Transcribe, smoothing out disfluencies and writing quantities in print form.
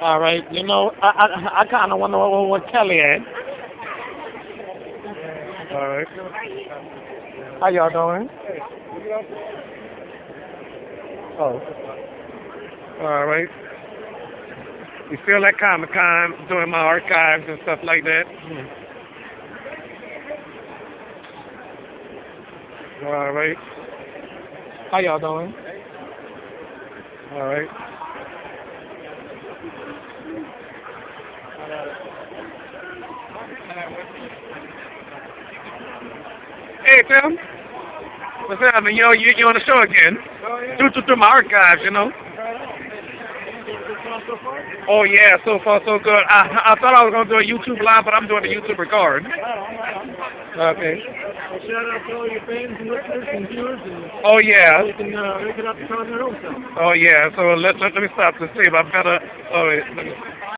All right. You know, I kind of wonder what Kelly had. All right. How y'all doing? Oh. All right. You feel like Comic Con doing my archives and stuff like that? All right. How y'all doing? All right. Hey, Tim. What's happening? You know, you on the show again? Through my archives, you know. Oh yeah, so far so good. I thought I was gonna do a YouTube live, but I'm doing a YouTube record. Okay. Well, shout out to all your fans and listeners and viewers, and Oh yeah. they can make it up on their own stuff. Oh yeah. So let me stop to see if I better. Oh wait.